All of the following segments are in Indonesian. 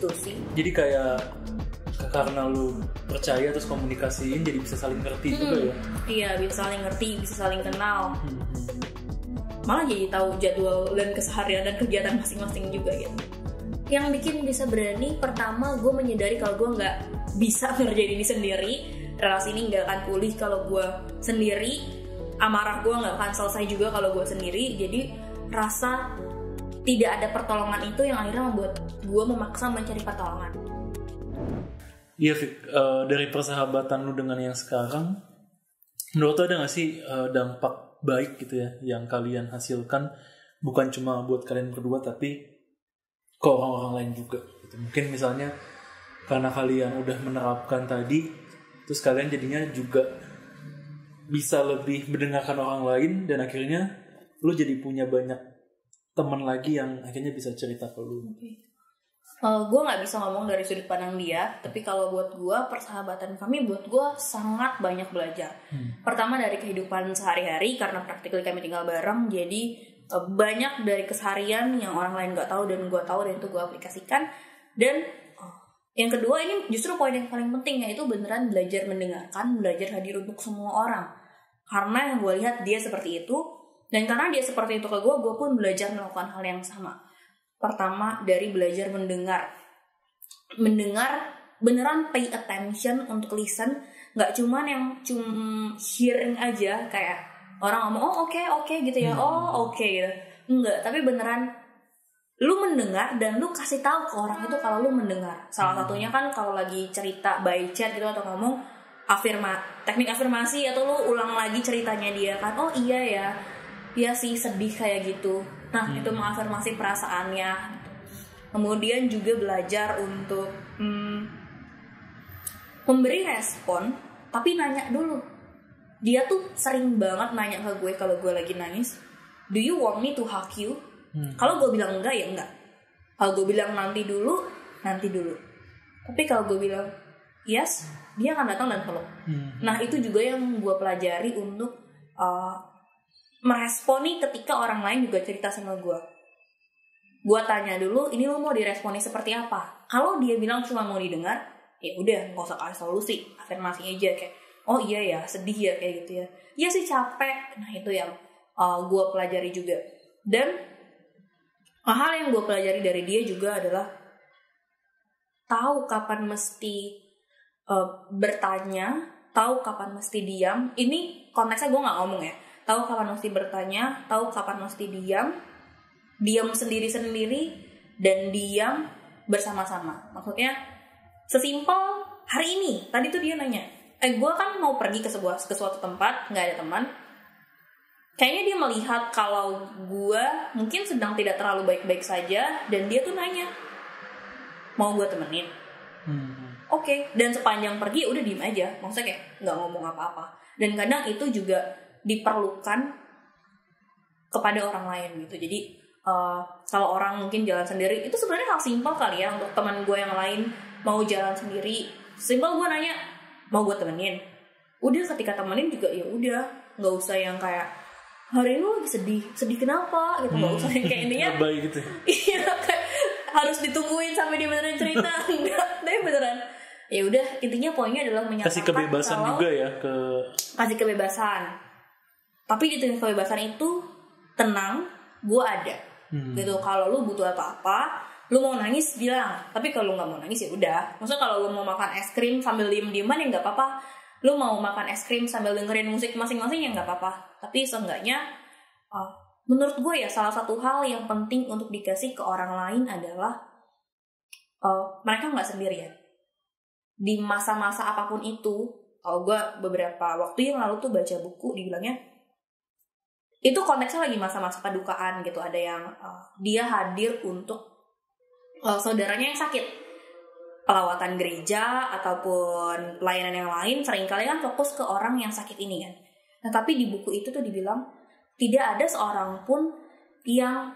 diskusi. Jadi kayak karena lu percaya terus komunikasiin jadi bisa saling ngerti juga ya. Iya, bisa saling ngerti, bisa saling kenal. Malah jadi tahu jadwal dan keseharian dan kegiatan masing-masing juga gitu. Yang bikin bisa berani, pertama gue menyadari kalau gue nggak bisa ngerjain ini sendiri. Relasi ini nggak akan pulih kalau gue sendiri. Amarah gue nggak akan selesai juga kalau gue sendiri. Jadi rasa tidak ada pertolongan itu yang akhirnya membuat gue memaksa mencari pertolongan. Iya, Fik, dari persahabatan lu dengan yang sekarang, menurut lu ada gak sih dampak baik gitu ya yang kalian hasilkan, bukan cuma buat kalian berdua tapi ke orang-orang lain juga gitu. Mungkin misalnya karena kalian udah menerapkan tadi, terus kalian jadinya juga bisa lebih mendengarkan orang lain, dan akhirnya lu jadi punya banyak teman lagi yang akhirnya bisa cerita ke lu. Gue nggak bisa ngomong dari sudut pandang dia, tapi kalau buat gue persahabatan kami buat gue sangat banyak belajar. Pertama dari kehidupan sehari-hari, karena praktikly kami tinggal bareng, jadi banyak dari keseharian yang orang lain nggak tahu dan gue tahu, dan itu gue aplikasikan. Dan yang kedua, ini justru poin yang paling penting, yaitu beneran belajar mendengarkan, belajar hadir untuk semua orang. Karena yang gue lihat dia seperti itu, dan karena dia seperti itu ke gue pun belajar melakukan hal yang sama. Pertama dari belajar mendengar beneran pay attention untuk listen, nggak cuman yang hearing aja kayak orang ngomong oh oke gitu ya, oke gitu, enggak, tapi beneran lu mendengar dan lu kasih tahu ke orang itu kalau lu mendengar. Salah satunya kan kalau lagi cerita by chat gitu atau ngomong teknik afirmasi, atau lu ulang lagi ceritanya dia kan, oh iya ya sih sedih kayak gitu. Nah, itu mengafirmasi perasaannya. Kemudian juga belajar untuk memberi respon, tapi nanya dulu. Dia tuh sering banget nanya ke gue kalau gue lagi nangis, do you want me to hug you? Kalau gue bilang enggak, ya enggak. Kalau gue bilang nanti dulu. Tapi kalau gue bilang yes, dia akan datang dan peluk. Nah, itu juga yang gue pelajari untuk meresponi ketika orang lain juga cerita sama gue. Gue tanya dulu, ini lo mau diresponi seperti apa? Kalau dia bilang cuma mau didengar, ya udah, nggak usah kasih solusi, afirmasi aja kayak, oh iya ya, sedih ya kayak gitu ya. Iya sih capek. Nah, itu yang gue pelajari juga. Dan hal yang gue pelajari dari dia juga adalah tahu kapan mesti bertanya, tahu kapan mesti diam. Ini konteksnya gue nggak ngomong ya. Tahu kapan mesti bertanya, tahu kapan mesti diam sendiri-sendiri, dan diam bersama-sama. Maksudnya sesimpel hari ini, tadi tuh dia nanya, gue kan mau pergi ke suatu tempat, nggak ada teman. Kayaknya dia melihat kalau gue mungkin sedang tidak terlalu baik-baik saja, dan dia tuh nanya, mau gue temenin? Oke. Dan sepanjang pergi udah diem aja, maksudnya kayak nggak ngomong apa-apa. Dan kadang itu juga diperlukan kepada orang lain gitu. Jadi kalau orang mungkin jalan sendiri, itu sebenarnya hal simpel kali ya. Untuk teman gue yang lain mau jalan sendiri, simpel gue nanya, mau gue temenin? Udah, ketika temenin juga ya udah, nggak usah yang kayak hari ini lagi sedih kenapa gitu, nggak usah yang kayak intinya gitu. Iya, kayak harus ditungguin sampai dia beneran cerita. Enggak, tapi beneran ya udah, intinya poinnya adalah menyatakan kasih kebebasan juga ya, kasih kebebasan. Tapi di tengah kebebasan itu tenang, gue ada. Gitu. Kalau lu butuh apa-apa, lu mau nangis bilang. Tapi kalau lu nggak mau nangis ya udah. Maksudnya kalau lu mau makan es krim sambil diem-dieman ya nggak apa-apa. Lu mau makan es krim sambil dengerin musik masing-masing ya nggak apa-apa. Tapi seenggaknya menurut gue ya, salah satu hal yang penting untuk dikasih ke orang lain adalah mereka nggak sendirian di masa-masa apapun itu. Kalau gue beberapa waktu yang lalu tuh baca buku, dibilangnya itu konteksnya lagi masa-masa padukaan gitu. Ada yang dia hadir untuk saudaranya yang sakit, pelawatan gereja ataupun pelayanan yang lain, seringkali kan fokus ke orang yang sakit ini kan. Nah, tapi di buku itu tuh dibilang tidak ada seorang pun yang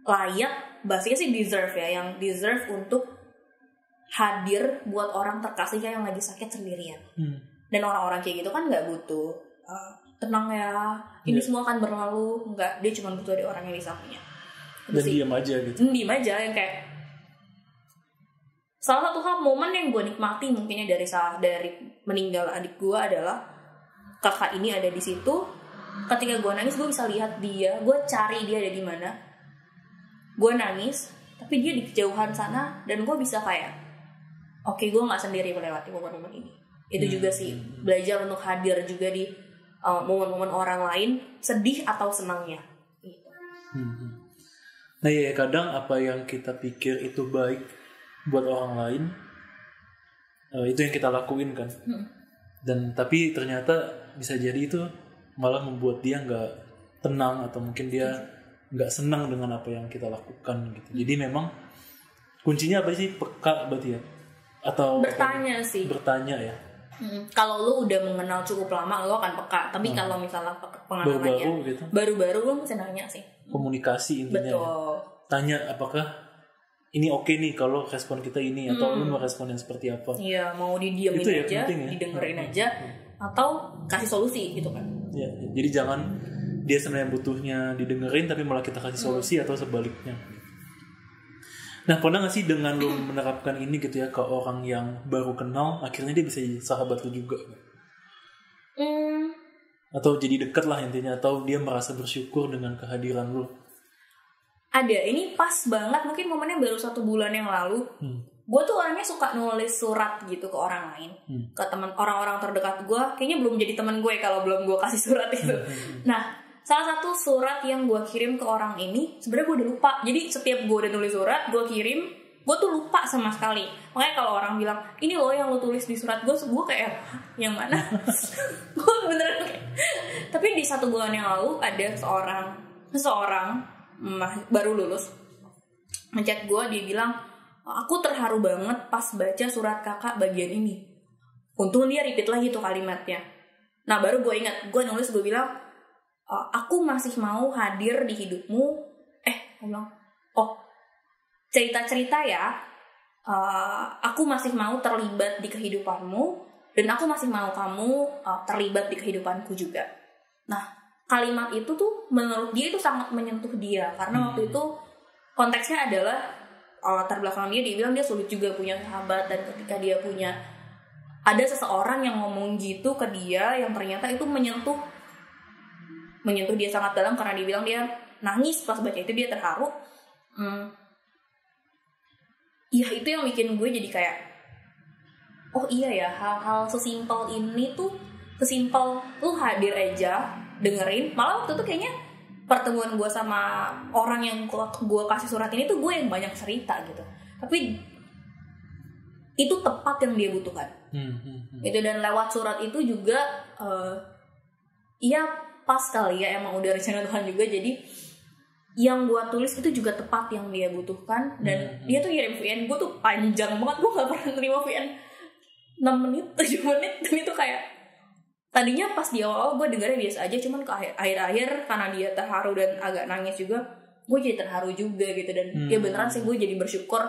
layak, basicnya sih deserve ya, yang deserve untuk hadir buat orang terkasihnya yang lagi sakit sendirian. Dan orang-orang kayak gitu kan nggak butuh tenang ya, ini semua akan berlalu. Enggak, dia cuma butuh ada orang yang di sampingnya. Dan diam aja gitu. Diam aja, yang kayak salah satu hal momen yang gue nikmati mungkinnya dari meninggal adik gue adalah kakak ini ada di situ. Ketika gue nangis, gue bisa lihat dia, gue cari dia ada di mana. Gue nangis, tapi dia di kejauhan sana, dan gue bisa kayak, oke, gue nggak sendiri melewati momen-momen ini. Itu juga sih, belajar untuk hadir juga di momen-momen orang lain, sedih atau senangnya. Gitu. Nah ya kadang apa yang kita pikir itu baik buat orang lain, itu yang kita lakuin kan. Dan tapi ternyata bisa jadi itu malah membuat dia nggak tenang atau mungkin dia nggak senang dengan apa yang kita lakukan gitu. Jadi memang kuncinya apa sih? Peka berarti ya? Atau bertanya sih. Bertanya ya. Kalau lu udah mengenal cukup lama, lu akan peka. Tapi kalau misalnya pengenalannya baru-baru, lu mesti nanya sih. Komunikasi intinya. Betul. Ya. Tanya apakah ini oke nih kalau respon kita ini, atau lu mau respon yang seperti apa? Iya, mau didiemin itu aja, ya, didengerin aja, atau kasih solusi gitu kan? Ya, jadi jangan dia sebenarnya butuhnya didengerin tapi malah kita kasih solusi atau sebaliknya. Nah, pernah gak sih dengan lu menerapkan ini gitu ya ke orang yang baru kenal, akhirnya dia bisa jadi sahabat lu juga? Atau jadi dekat lah intinya, atau dia merasa bersyukur dengan kehadiran lu? Ada, ini pas banget, mungkin momennya baru 1 bulan yang lalu. Gue tuh orangnya suka nulis surat gitu ke orang lain, ke teman orang-orang terdekat gue. Kayaknya belum jadi teman gue kalau belum gue kasih surat itu. Nah, salah satu surat yang gue kirim ke orang ini, sebenarnya gue udah lupa. Jadi setiap gue udah nulis surat, gue kirim, gue tuh lupa sama sekali. Makanya kalau orang bilang, ini loh yang lo tulis di surat gue kayak, yang mana? Gue beneran kayak. Tapi di 1 bulan yang lalu ada seseorang baru lulus ngechat gue, dia bilang, aku terharu banget pas baca surat kakak bagian ini. Untung dia repeat lagi tuh kalimatnya. Nah baru gue ingat, gue nulis, gue bilang, aku masih mau hadir di hidupmu. Gue bilang, cerita-cerita ya, aku masih mau terlibat di kehidupanmu, dan aku masih mau kamu terlibat di kehidupanku juga. Nah kalimat itu tuh menurut dia itu sangat menyentuh dia, karena waktu itu konteksnya adalah latar belakang dia bilang dia sulit juga punya sahabat, dan ketika dia ada seseorang yang ngomong gitu ke dia yang ternyata itu menyentuh dia sangat dalam, karena dia bilang dia nangis pas baca itu, dia terharu. Ya itu yang bikin gue jadi kayak, oh iya ya, hal-hal sesimpel ini tuh, sesimpel lu hadir aja, dengerin. Malah waktu itu kayaknya pertemuan gue sama orang yang gue kasih surat ini tuh gue yang banyak cerita gitu, tapi itu tepat yang dia butuhkan. Itu, dan lewat surat itu juga ya pas kali ya, emang udah rencana Tuhan juga, jadi yang gue tulis itu juga tepat yang dia butuhkan. Dan dia tuh kirim VN gue tuh panjang banget, gue gak pernah terima VN 6 menit, 7 menit, dan itu kayak tadinya pas di awal gue dengarnya biasa aja, cuman ke akhir-akhir karena dia terharu dan agak nangis juga, gue jadi terharu juga gitu. Dan ya beneran sih, gue jadi bersyukur.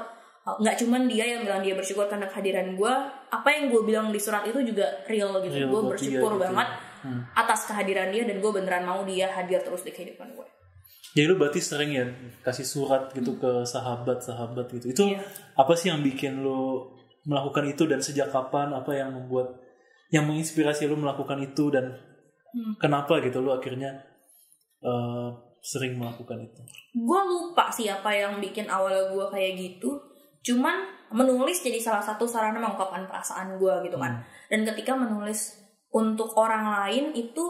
Nggak cuman dia yang bilang dia bersyukur karena kehadiran gue, apa yang gue bilang di surat itu juga real gitu. Gue bersyukur banget atas kehadiran dia, dan gue beneran mau dia hadir terus di kehidupan gue. Jadi lu berarti sering ya kasih surat gitu ke sahabat-sahabat gitu. Itu apa sih yang bikin lu melakukan itu, dan sejak kapan, apa yang membuat, yang menginspirasi lu melakukan itu, dan kenapa gitu lu akhirnya sering melakukan itu? Gue lupa sih apa yang bikin awalnya gue kayak gitu. Cuman menulis jadi salah satu sarana mengungkapkan perasaan gue gitu kan. Dan ketika menulis untuk orang lain itu,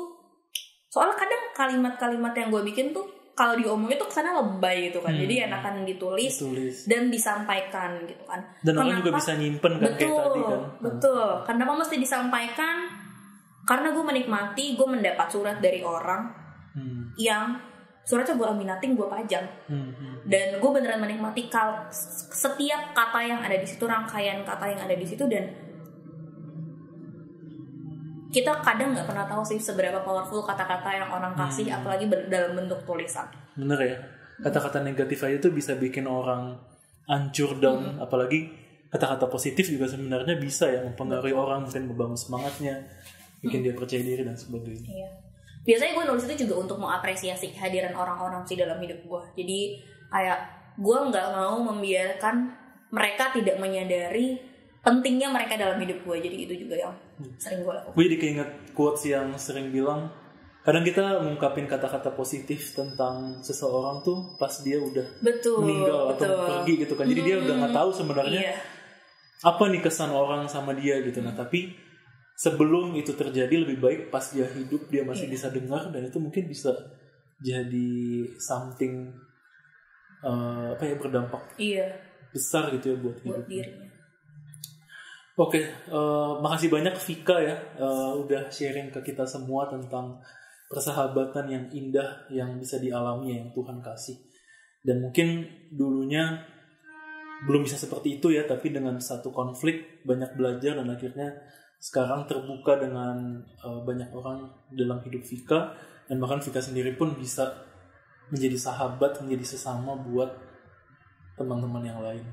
soalnya kadang kalimat-kalimat yang gue bikin tuh kalau diomongin tuh kesana lebay gitu kan. Jadi enakan ditulis dan disampaikan gitu kan. Dan orang juga bisa nyimpen kan, kayak tadi kan. Betul. Kenapa mesti disampaikan? Karena gue menikmati, gue mendapat surat dari orang yang suratnya gue aminatin, gue pajang. Dan gue beneran menikmati setiap kata yang ada di situ, rangkaian kata yang ada di situ. Dan kita kadang nggak pernah tahu sih seberapa powerful kata-kata yang orang kasih, apalagi dalam bentuk tulisan. Bener ya, kata-kata negatif aja tuh bisa bikin orang hancur, down. Apalagi kata-kata positif juga sebenarnya bisa ya mempengaruhi orang, mungkin membangun semangatnya, bikin dia percaya diri dan sebagainya. Iya. Biasanya gue nulis itu juga untuk mengapresiasi kehadiran orang-orang sih dalam hidup gue. Jadi kayak gue nggak mau membiarkan mereka tidak menyadari pentingnya mereka dalam hidup gue. Jadi itu juga yang sering gue lakukan. Gue jadi keinget quotes yang sering bilang, kadang kita mengungkapin kata-kata positif tentang seseorang tuh pas dia udah meninggal atau pergi gitu kan. Jadi dia udah nggak tahu sebenarnya apa nih kesan orang sama dia gitu. Nah tapi sebelum itu terjadi lebih baik pas dia hidup dia masih bisa dengar, dan itu mungkin bisa jadi something berdampak besar gitu ya buat dirinya. Oke, makasih banyak Vika ya udah sharing ke kita semua tentang persahabatan yang indah yang bisa dialami yang Tuhan kasih. Dan mungkin dulunya belum bisa seperti itu ya, tapi dengan satu konflik banyak belajar dan akhirnya sekarang terbuka dengan banyak orang dalam hidup Vika, dan bahkan Vika sendiri pun bisa menjadi sahabat, menjadi sesama buat teman-teman yang lain.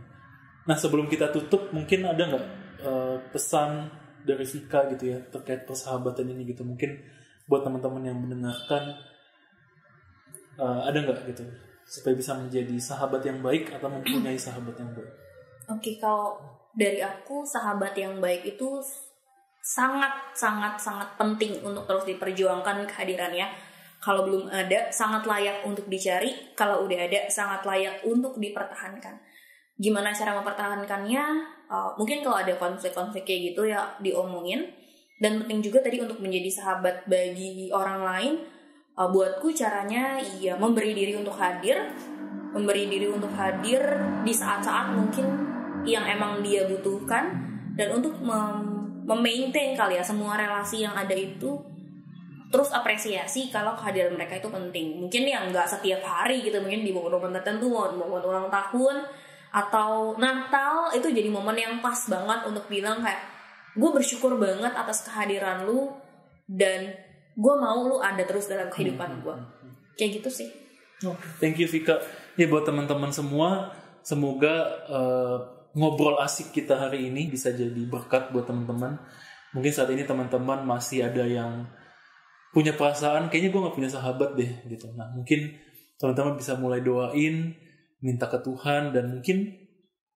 Nah sebelum kita tutup, mungkin ada nggak pesan dari Vika gitu ya terkait persahabatan ini gitu, mungkin buat teman-teman yang mendengarkan ada nggak gitu supaya bisa menjadi sahabat yang baik atau mempunyai sahabat yang baik? Oke, kalau dari aku sahabat yang baik itu sangat penting untuk terus diperjuangkan kehadirannya. Kalau belum ada, sangat layak untuk dicari. Kalau udah ada, sangat layak untuk dipertahankan. Gimana cara mempertahankannya? Mungkin kalau ada konflik-konflik kayak gitu ya diomongin. Dan penting juga tadi untuk menjadi sahabat bagi orang lain. Buatku caranya ya memberi diri untuk hadir. Memberi diri untuk hadir di saat-saat mungkin yang emang dia butuhkan. Dan untuk memaintain kali ya semua relasi yang ada itu, terus apresiasi kalau kehadiran mereka itu penting. Mungkin yang nggak setiap hari gitu, mungkin di momen-momen tertentu, momen ulang tahun atau Natal, itu jadi momen yang pas banget untuk bilang kayak gue bersyukur banget atas kehadiran lu dan gue mau lu ada terus dalam kehidupan gue. Kayak gitu sih. Thank you Vika. Ya buat teman-teman semua, semoga ngobrol asik kita hari ini bisa jadi berkat buat teman-teman. Mungkin saat ini teman-teman masih ada yang punya perasaan kayaknya gue gak punya sahabat deh gitu. Nah mungkin teman-teman bisa mulai doain, minta ke Tuhan, dan mungkin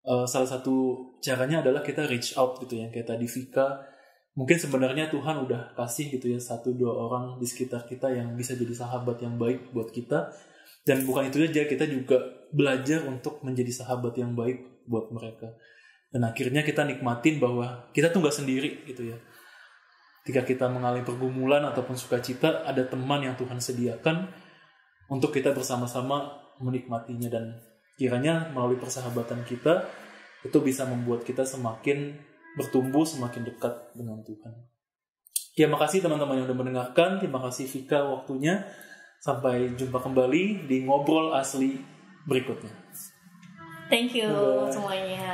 salah satu caranya adalah kita reach out gitu ya, kayak tadi Vika. Mungkin sebenarnya Tuhan udah kasih gitu ya 1-2 orang di sekitar kita yang bisa jadi sahabat yang baik buat kita. Dan bukan itu aja, kita juga belajar untuk menjadi sahabat yang baik buat mereka. Dan akhirnya kita nikmatin bahwa kita tuh gak sendiri gitu ya. Ketika kita mengalami pergumulan ataupun sukacita, ada teman yang Tuhan sediakan untuk kita bersama-sama menikmatinya. Dan kiranya melalui persahabatan kita, itu bisa membuat kita semakin bertumbuh, semakin dekat dengan Tuhan. Ya, makasih teman-teman yang udah mendengarkan. Terima kasih Vika waktunya. Sampai jumpa kembali di Ngobrol Asli berikutnya. Thank you semuanya.